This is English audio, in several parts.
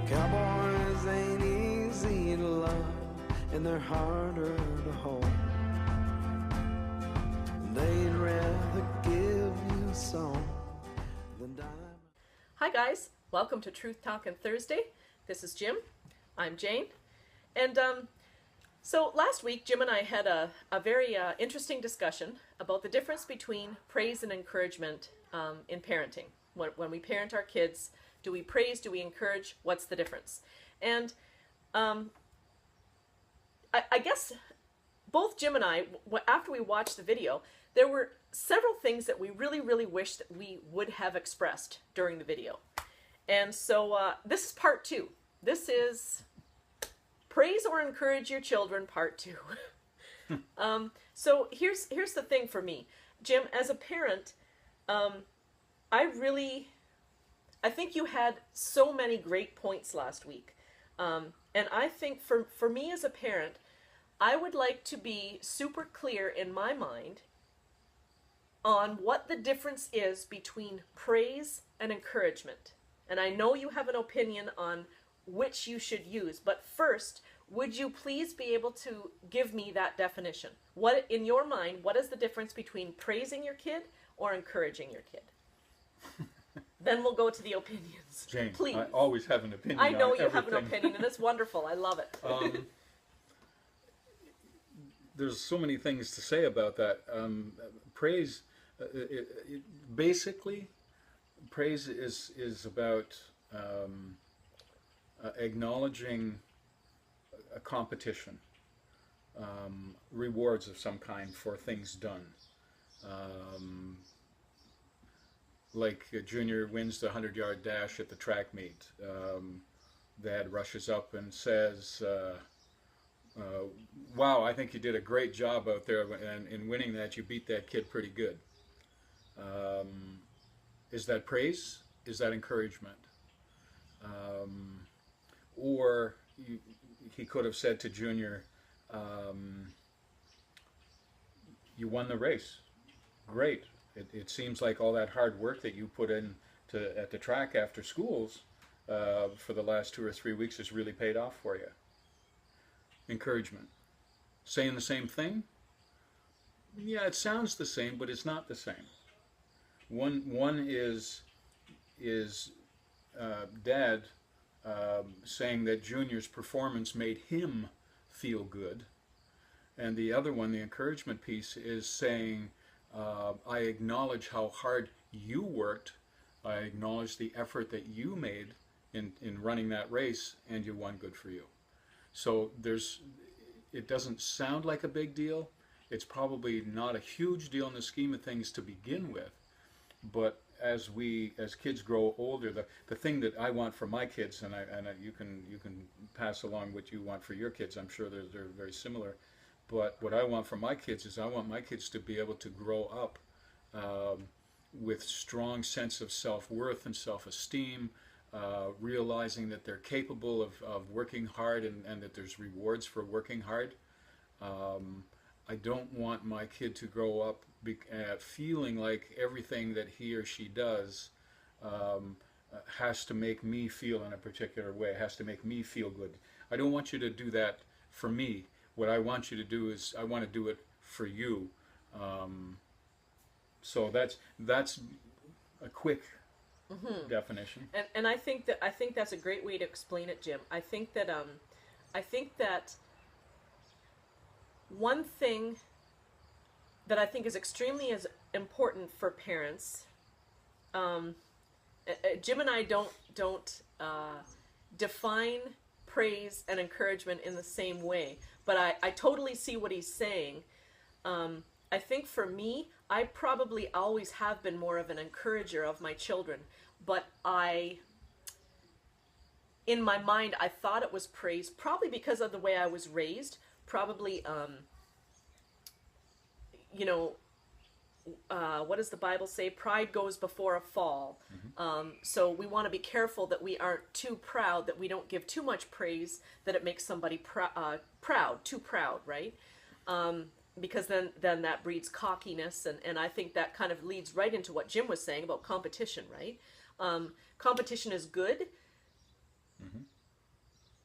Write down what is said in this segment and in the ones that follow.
Cowboys ain't easy to love, and they're harder to hold. They'd rather give you a song than diamonds. Hi guys, welcome to Truth Talkin Thursday. This is Jim. I'm Jane. And so last week Jim and I had a very interesting discussion about the difference between praise and encouragement in parenting. When we parent our kids, do we praise, do we encourage, what's the difference? And I guess both Jim and I, after we watched the video, there were several things that we really wish that we would have expressed during the video. And so this is part 2. This is praise or encourage your children, part 2. So here's the thing for me. Jim, as a parent, I think you had so many great points last week. And I think for me as a parent, I would like to be super clear in my mind on what the difference is between praise and encouragement. And I know you have an opinion on which you should use, but first, would you please be able to give me that definition? What, in your mind, what is the difference between praising your kid or encouraging your kid? Then we'll go to the opinions. Jane, please. I always have an opinion. I know on you have an everything. opinion, and it's wonderful. I love it. There's so many things to say about that. Praise, basically, praise is about acknowledging a competition, rewards of some kind for things done. Like Junior wins the 100-yard dash at the track meet. Dad rushes up and says, wow, I think you did a great job out there, and in winning that, you beat that kid pretty good. Is that praise? Is that encouragement? Or he could have said to Junior, you won the race. Great. It seems like all that hard work that you put in at the track after schools for the last 2 or 3 weeks has really paid off for you. Encouragement. Saying the same thing? Yeah, it sounds the same, but it's not the same. One is Dad saying that Junior's performance made him feel good, and the other one, the encouragement piece, is saying, I acknowledge how hard you worked, I acknowledge the effort that you made in running that race, and you won, good for you. So it doesn't sound like a big deal. It's probably not a huge deal in the scheme of things to begin with, but as kids grow older, the thing that I want for my kids, and you can pass along what you want for your kids. I'm sure they're very similar. But what I want for my kids is I want my kids to be able to grow up with strong sense of self-worth and self-esteem, realizing that they're capable of working hard and that there's rewards for working hard. I don't want my kid to grow up feeling like everything that he or she does has to make me feel in a particular way, has to make me feel good. I don't want you to do that for me. What I want you to do is I want to do it for you. So that's a quick definition. And I think that's a great way to explain it, Jim. I think that one thing that I think is extremely as important for parents. Jim and I don't define praise and encouragement in the same way, but I totally see what he's saying. I think for me, I probably always have been more of an encourager of my children, but in my mind, I thought it was praise, probably because of the way I was raised, probably, what does the Bible say? Pride goes before a fall. So we want to be careful that we aren't too proud, that we don't give too much praise, that it makes somebody proud, too proud, right? Because then that breeds cockiness, and I think that kind of leads right into what Jim was saying about competition, right? Competition is good,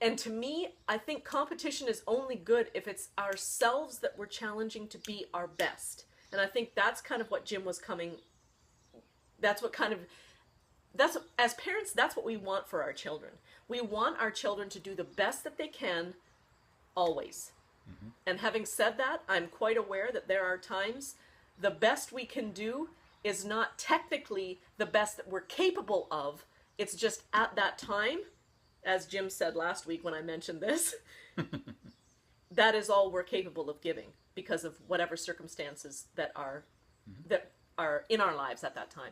And to me, I think competition is only good if it's ourselves that we're challenging to be our best. And I think that's kind of what Jim was coming. That's what kind of, that's, as parents, that's what we want for our children. We want our children to do the best that they can always. Mm-hmm. And having said that, I'm quite aware that there are times the best we can do is not technically the best that we're capable of. It's just at that time, as Jim said last week when I mentioned this, that is all we're capable of giving because of whatever circumstances that are in our lives at that time.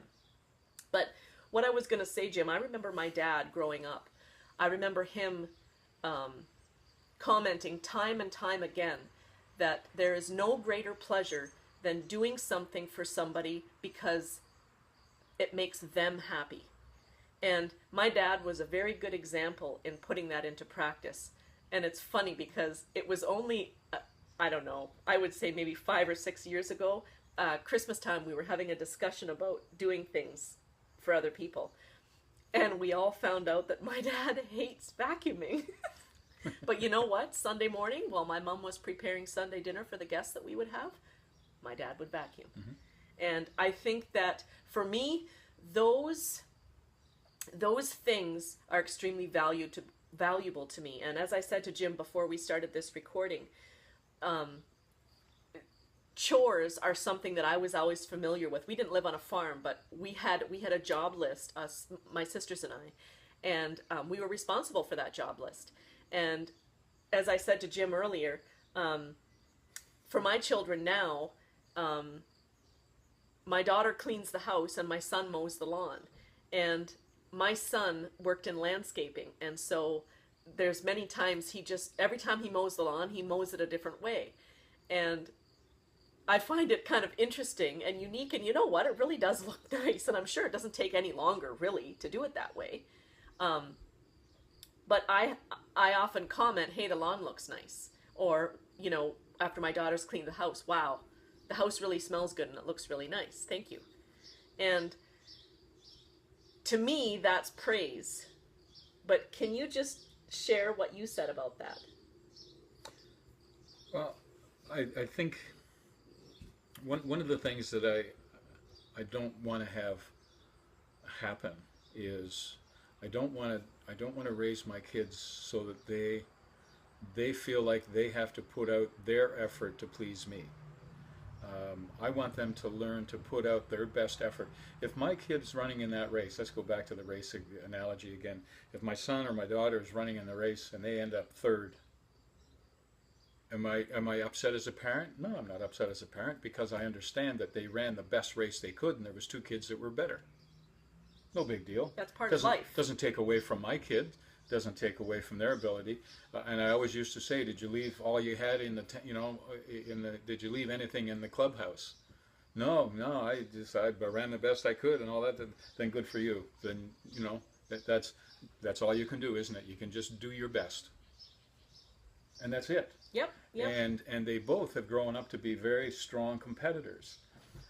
But what I was going to say, Jim, I remember my dad growing up. I remember him commenting time and time again that there is no greater pleasure than doing something for somebody because it makes them happy. And my dad was a very good example in putting that into practice. And it's funny because it was only, I don't know, I would say maybe 5 or 6 years ago, Christmas time, we were having a discussion about doing things for other people. And we all found out that my dad hates vacuuming. But you know what? Sunday morning, while my mom was preparing Sunday dinner for the guests that we would have, my dad would vacuum. Mm-hmm. And I think that for me, those things are extremely valuable to me. And as I said to Jim before we started this recording, chores are something that I was always familiar with. We didn't live on a farm, but we had a job list, us, my sisters and I, and we were responsible for that job list. And as I said to Jim earlier, for my children now, my daughter cleans the house and my son mows the lawn. And my son worked in landscaping, and so there's many times every time he mows the lawn, he mows it a different way. And I find it kind of interesting and unique, and you know what? It really does look nice, and I'm sure it doesn't take any longer, really, to do it that way. But I often comment, hey, the lawn looks nice. Or, you know, after my daughter's cleaned the house, wow, the house really smells good and it looks really nice. Thank you. And to me, that's praise. But can you just share what you said about that? Well, I think one of the things that I don't want to have happen is I don't want to raise my kids so that they feel like they have to put out their effort to please me. I want them to learn to put out their best effort. If my kid's running in that race, let's go back to the race analogy again. If my son or my daughter is running in the race and they end up third, am I upset as a parent? No, I'm not upset as a parent because I understand that they ran the best race they could and there was 2 kids that were better. No big deal. That's part of life. Doesn't take away from my kid. Doesn't take away from their ability. And I always used to say, did you leave all you had in did you leave anything in the clubhouse? No, I ran the best I could and all that. Then good for you. Then, you know, that's all you can do, isn't it? You can just do your best. And that's it. Yep. And they both have grown up to be very strong competitors.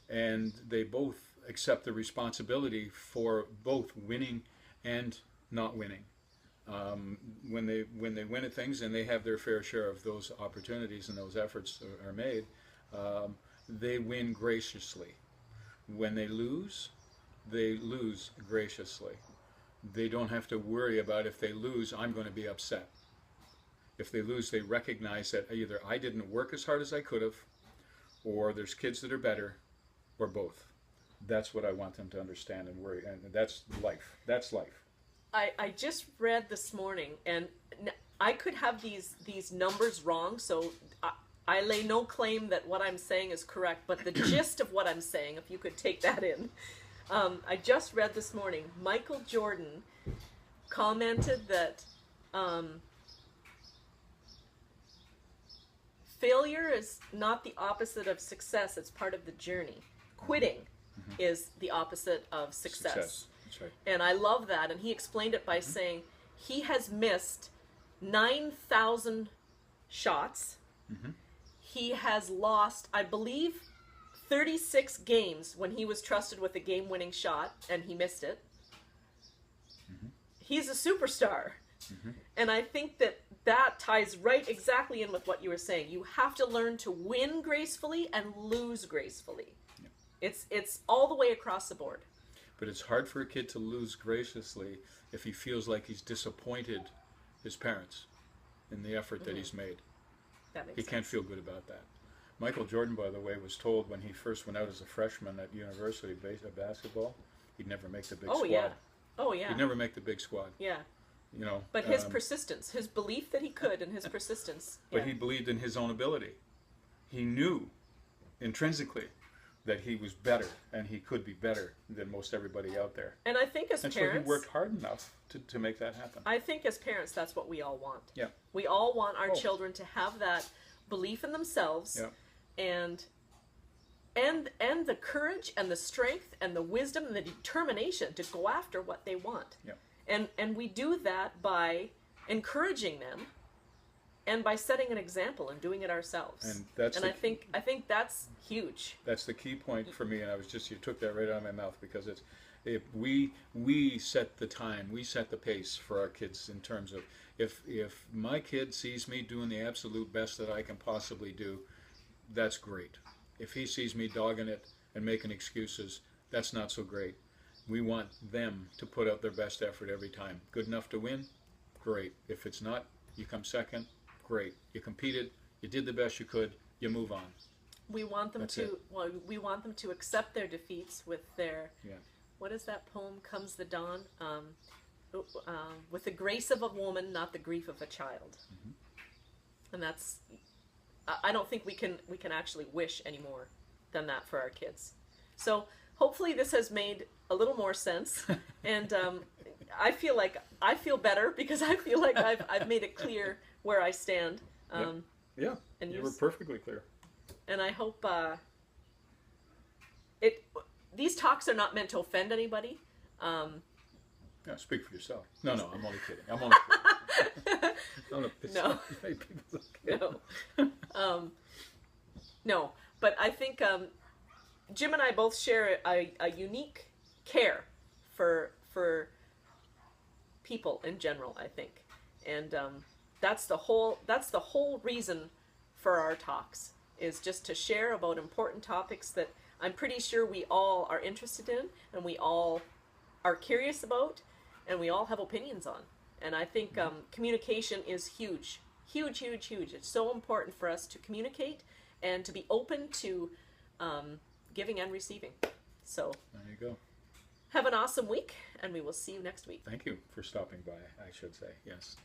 And they both accept the responsibility for both winning and not winning. When they win at things and they have their fair share of those opportunities and those efforts are made, they win graciously. When they lose graciously. They don't have to worry about if they lose, I'm going to be upset. If they lose, they recognize that either I didn't work as hard as I could have, or there's kids that are better, or both. That's what I want them to understand and worry, and that's life. That's life. I just read this morning, and I could have these numbers wrong, so I lay no claim that what I'm saying is correct, but the gist of what I'm saying, if you could take that in. I just read this morning, Michael Jordan commented that failure is not the opposite of success, it's part of the journey. Quitting is the opposite of success. That's right. And I love that. And he explained it by saying he has missed 9,000 shots. He has lost, I believe, 36 games when he was trusted with a game-winning shot, and he missed it. He's a superstar. And I think that that ties right exactly in with what you were saying. You have to learn to win gracefully and lose gracefully. It's all the way across the board. But it's hard for a kid to lose graciously if he feels like he's disappointed his parents in the effort that he's made. That makes He sense. can't feel good about that. Michael Jordan, by the way, was told when he first went out as a freshman at university basketball, he'd never make the big Oh squad. yeah. Oh yeah. He'd never make the big squad. Yeah. You know. But his persistence, his belief that he could, and his persistence. But he believed in his own ability. He knew intrinsically that he was better and he could be better than most everybody out there. And I think as And parents, so he worked hard enough to make that happen. I think as parents, that's what we all want. Yeah. We all want our children to have that belief in themselves, Yeah. and the courage and the strength and the wisdom and the determination to go after what they want. Yeah. And we do that by encouraging them and by setting an example and doing it ourselves. And that's I think that's huge. That's the key point for me, and you took that right out of my mouth, because it's if we set the time, we set the pace for our kids in terms of if my kid sees me doing the absolute best that I can possibly do, that's great. If he sees me dogging it and making excuses, that's not so great. We want them to put out their best effort every time. Good enough to win? Great. If it's not, you come second. Great. You competed. You did the best you could. You move on. We want them we want them to accept their defeats with their, what is that poem, Comes the Dawn? With the grace of a woman, not the grief of a child. And that's, I don't think we can actually wish any more than that for our kids. So hopefully this has made a little more sense, and I feel better because I feel like I've made it clear where I stand. Yeah, and you were perfectly clear. And I hope these talks are not meant to offend anybody. Yeah, speak for yourself. No, I'm only kidding. I'm only kidding. No. No. No, but I think Jim and I both share a unique care for people in general, I think. And that's the whole reason for our talks, is just to share about important topics that I'm pretty sure we all are interested in, and we all are curious about, and we all have opinions on. And I think communication is huge. Huge, huge, huge. It's so important for us to communicate and to be open to giving and receiving. So there you go. Have an awesome week, and we will see you next week. Thank you for stopping by, I should say. Yes.